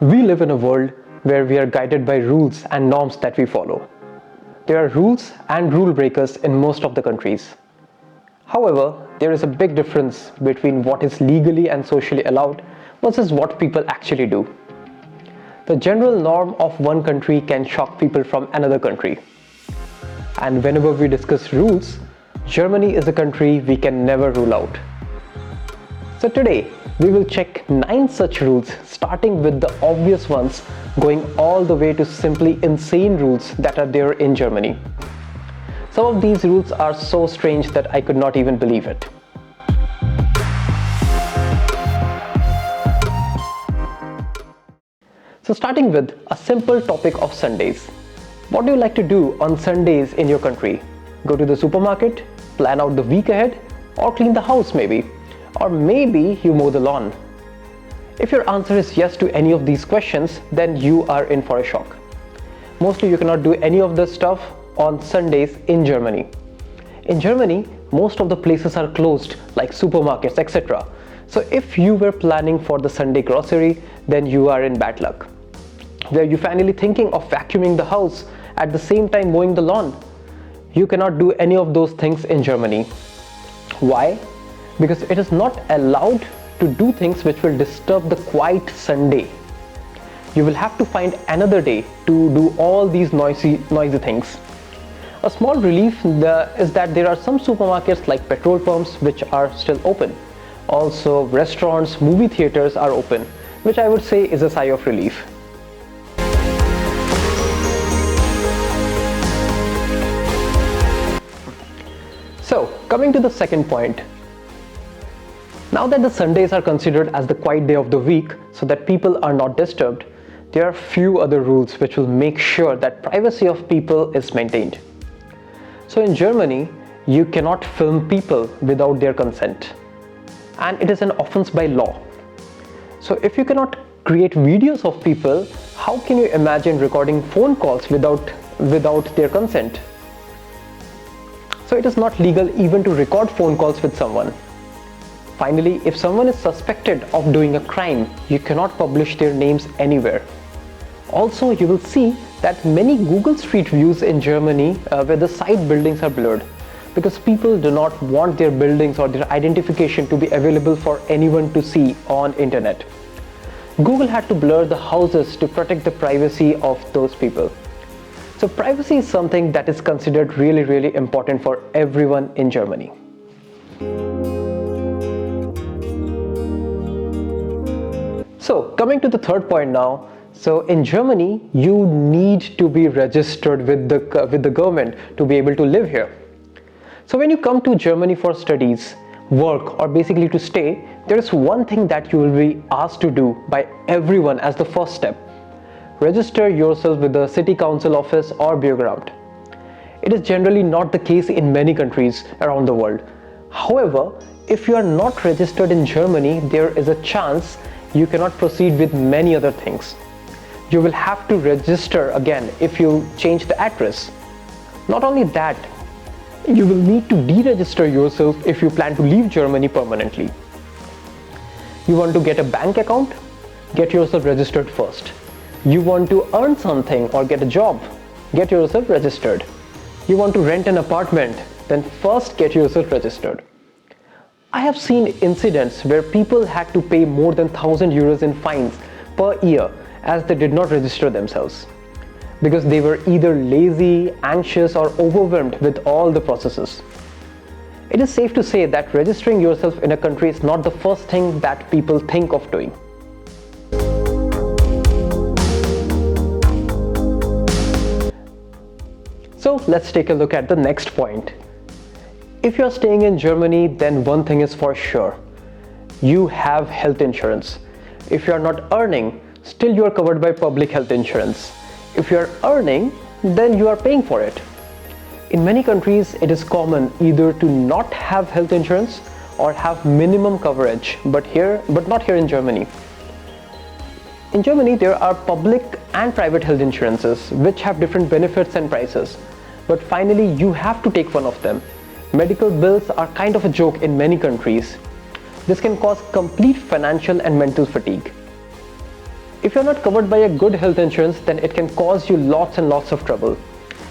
We live in a world where we are guided by rules and norms that we follow. There are rules and rule breakers in most of the countries. However, there is a big difference between what is legally and socially allowed versus what people actually do. The general norm of one country can shock people from another country. And whenever we discuss rules, Germany is a country we can never rule out. So today, we will check 9 such rules, starting with the obvious ones, going all the way to simply insane rules that are there in Germany. Some of these rules are so strange that I could not even believe it. So starting with a simple topic of Sundays. What do you like to do on Sundays in your country? Go to the supermarket, plan out the week ahead, or clean the house maybe? Or maybe you mow the lawn. If your answer is yes to any of these questions, then you are in for a shock. Mostly you cannot do any of this stuff on Sundays in Germany. In Germany, most of the places are closed, like supermarkets, etc. So if you were planning for the Sunday grocery, then you are in bad luck. Were you finally thinking of vacuuming the house at the same time mowing the lawn? You cannot do any of those things in Germany. Why? Because it is not allowed to do things which will disturb the quiet Sunday. You will have to find another day to do all these noisy things. A small relief is that there are some supermarkets like petrol pumps which are still open. Also, restaurants, movie theaters are open, which I would say is a sigh of relief. So, coming to the second point. Now that the Sundays are considered as the quiet day of the week so that people are not disturbed, there are few other rules which will make sure that privacy of people is maintained. So in Germany, you cannot film people without their consent, and it is an offense by law. So if you cannot create videos of people, how can you imagine recording phone calls without their consent? So it is not legal even to record phone calls with someone. Finally, if someone is suspected of doing a crime, you cannot publish their names anywhere. Also, you will see that many Google Street Views in Germany where the side buildings are blurred because people do not want their buildings or their identification to be available for anyone to see on internet. Google had to blur the houses to protect the privacy of those people. So privacy is something that is considered really important for everyone in Germany. So coming to the third point now. So in Germany, you need to be registered with the government to be able to live here. So when you come to Germany for studies, work, or basically to stay, there is one thing that you will be asked to do by everyone as the first step. Register yourself with the city council office or Bürgeramt. It is generally not the case in many countries around the world. However, if you are not registered in Germany, there is a chance you cannot proceed with many other things. You will have to register again if you change the address. Not only that, you will need to deregister yourself if you plan to leave Germany permanently. You want to get a bank account? Get yourself registered first. You want to earn something or get a job? Get yourself registered. You want to rent an apartment? Then first get yourself registered. I have seen incidents where people had to pay more than 1,000 euros in fines per year as they did not register themselves because they were either lazy, anxious, or overwhelmed with all the processes. It is safe to say that registering yourself in a country is not the first thing that people think of doing. So let's take a look at the next point. If you're staying in Germany, then one thing is for sure. You have health insurance. If you're not earning, still you are covered by public health insurance. If you are earning, then you are paying for it. In many countries, it is common either to not have health insurance or have minimum coverage, but not here in Germany. In Germany, there are public and private health insurances which have different benefits and prices. But finally, you have to take one of them. Medical bills are kind of a joke in many countries. This can cause complete financial and mental fatigue. If you're not covered by a good health insurance, then it can cause you lots and lots of trouble.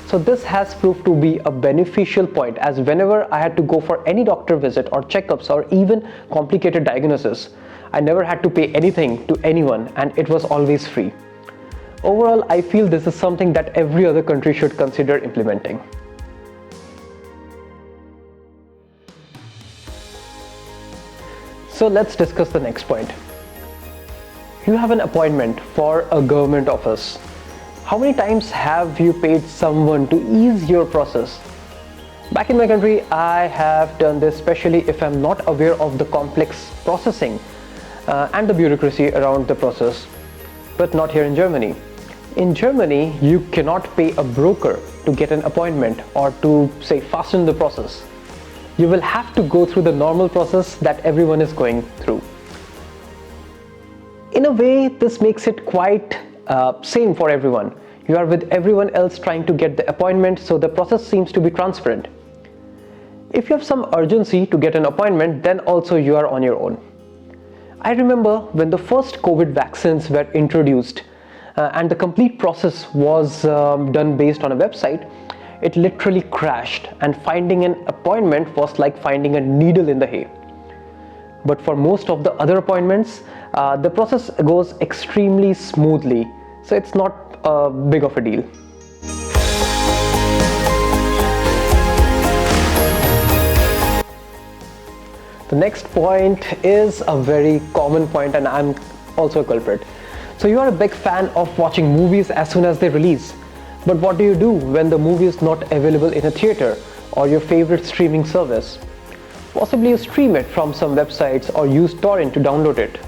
So this has proved to be a beneficial point, as whenever I had to go for any doctor visit or checkups or even complicated diagnosis, I never had to pay anything to anyone and it was always free. Overall, I feel this is something that every other country should consider implementing. So let's discuss the next point. You have an appointment for a government office. How many times have you paid someone to ease your process? Back in my country, I have done this, especially if I'm not aware of the complex processing and the bureaucracy around the process, but not here in Germany. In Germany, you cannot pay a broker to get an appointment or to, say, fasten the process. You will have to go through the normal process that everyone is going through. In a way, this makes it quite same for everyone. You are with everyone else trying to get the appointment, so the process seems to be transparent. If you have some urgency to get an appointment, then also you are on your own. I remember when the first COVID vaccines were introduced and the complete process was done based on a website, it literally crashed, and finding an appointment was like finding a needle in the hay. But for most of the other appointments, the process goes extremely smoothly, so it's not big of a deal. The next point is a very common point, and I'm also a culprit. So you are a big fan of watching movies as soon as they release. But what do you do when the movie is not available in a theater or your favorite streaming service? Possibly you stream it from some websites or use torrent to download it.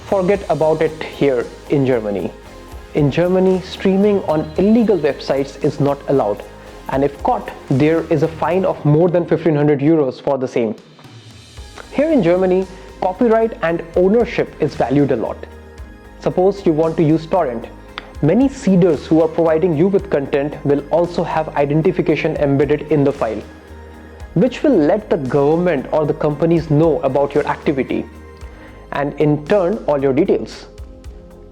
Forget about it here in Germany. In Germany, streaming on illegal websites is not allowed, and if caught, there is a fine of more than 1,500 euros for the same. Here in Germany, copyright and ownership is valued a lot. Suppose you want to use torrent. Many seeders who are providing you with content will also have identification embedded in the file, which will let the government or the companies know about your activity, and in turn all your details.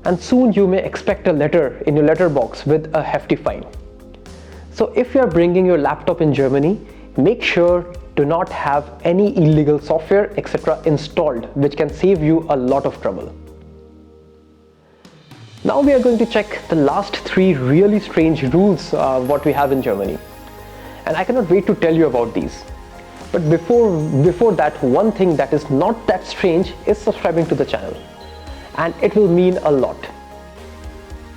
And soon you may expect a letter in your letterbox with a hefty fine. So if you are bringing your laptop in Germany, make sure to not have any illegal software etc. installed, which can save you a lot of trouble. Now we are going to check the last 3 really strange rules what we have in Germany, and I cannot wait to tell you about these. But before that, one thing that is not that strange is subscribing to the channel, and it will mean a lot.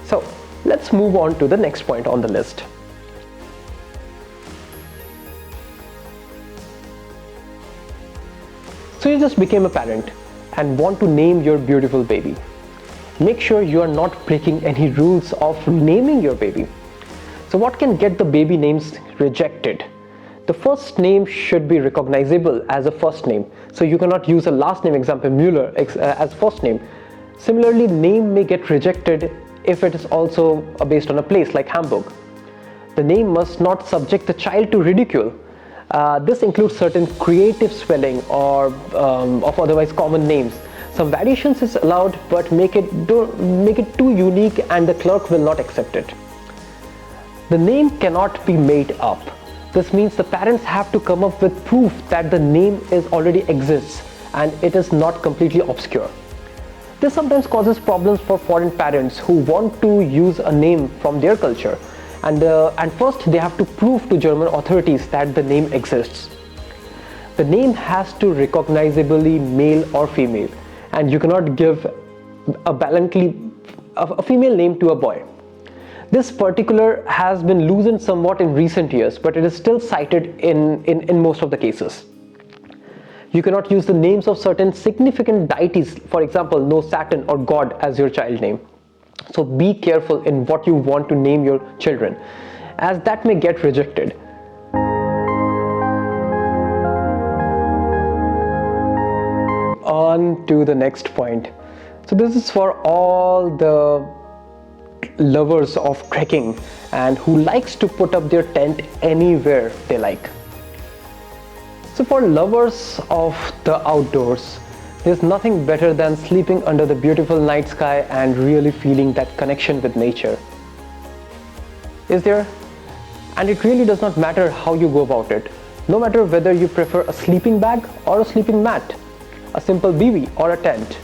So let's move on to the next point on the list. So you just became a parent and want to name your beautiful baby. Make sure you are not breaking any rules of naming your baby. So what can get the baby names rejected? The first name should be recognizable as a first name. So you cannot use a last name, example Müller, as first name. Similarly, name may get rejected if it is also based on a place like Hamburg. The name must not subject the child to ridicule. This includes certain creative spelling or of otherwise common names. Some variations is allowed, but make it too unique and the clerk will not accept it. The name cannot be made up. This means the parents have to come up with proof that the name already exists and it is not completely obscure. This sometimes causes problems for foreign parents who want to use a name from their culture, and first they have to prove to German authorities that the name exists. The name has to recognizably male or female, and you cannot give a female name to a boy. This particular has been loosened somewhat in recent years, but it is still cited in most of the cases. You cannot use the names of certain significant deities, for example, no Saturn or God as your child name. So be careful in what you want to name your children, as that may get rejected. On to the next point. So this is for all the lovers of trekking and who likes to put up their tent anywhere they like. So for lovers of the outdoors, There's nothing better than sleeping under the beautiful night sky and really feeling that connection with nature. Is there? And it really does not matter how you go about it. No matter whether you prefer a sleeping bag or a sleeping mat, a simple BB or a tent.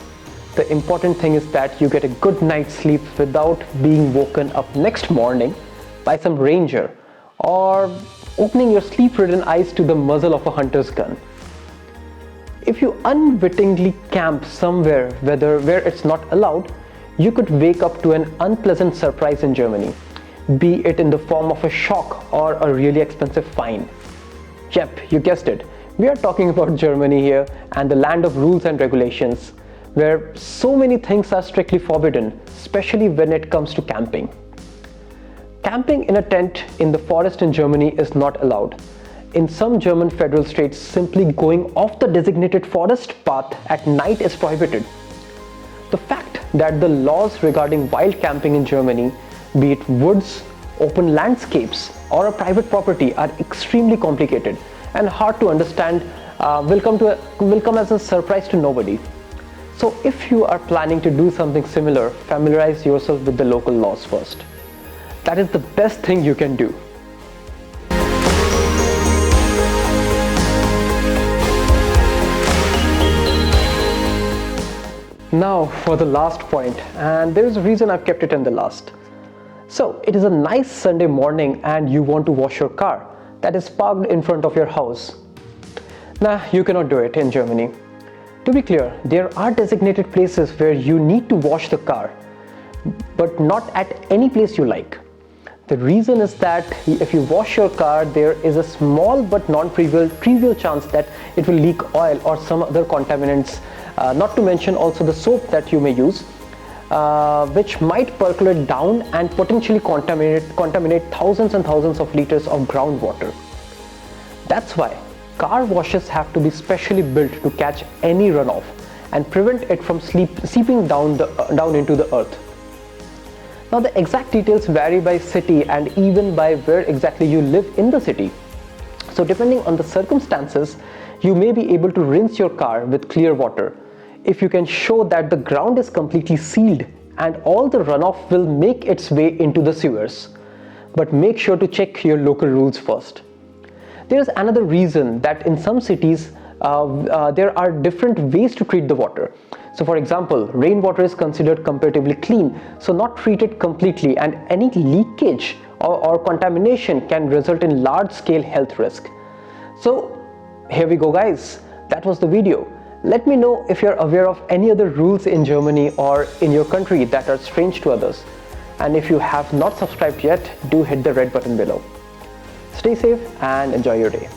The important thing is that you get a good night's sleep without being woken up next morning by some ranger or opening your sleep-ridden eyes to the muzzle of a hunter's gun. If you unwittingly camp somewhere where it's not allowed, you could wake up to an unpleasant surprise in Germany, be it in the form of a shock or a really expensive fine. Yep, you guessed it. We are talking about Germany here, and the land of rules and regulations, where so many things are strictly forbidden, especially when it comes to camping. Camping in a tent in the forest in Germany is not allowed. In some German federal states, simply going off the designated forest path at night is prohibited. The fact that the laws regarding wild camping in Germany, be it woods, open landscapes, or a private property, are extremely complicated and hard to understand, will come as a surprise to nobody. So if you are planning to do something similar, familiarize yourself with the local laws first. That is the best thing you can do. Now for the last point, and there is a reason I've kept it in the last. So it is a nice Sunday morning and you want to wash your car that is parked in front of your house. Nah, you cannot do it in Germany. To be clear, there are designated places where you need to wash the car, but not at any place you like. The reason is that if you wash your car, there is a small but non-trivial chance that it will leak oil or some other contaminants, not to mention also the soap that you may use, which might percolate down and potentially contaminate thousands and thousands of liters of groundwater. That's why car washes have to be specially built to catch any runoff and prevent it from seeping down into the earth. Now the exact details vary by city and even by where exactly you live in the city. So depending on the circumstances, you may be able to rinse your car with clear water if you can show that the ground is completely sealed and all the runoff will make its way into the sewers. But make sure to check your local rules first. There is another reason that in some cities there are different ways to treat the water. So for example, rainwater is considered comparatively clean, so not treated completely, and any leakage or contamination can result in large-scale health risk. So here we go guys, that was the video. Let me know if you're aware of any other rules in Germany or in your country that are strange to others. And if you have not subscribed yet, do hit the red button below. Stay safe and enjoy your day.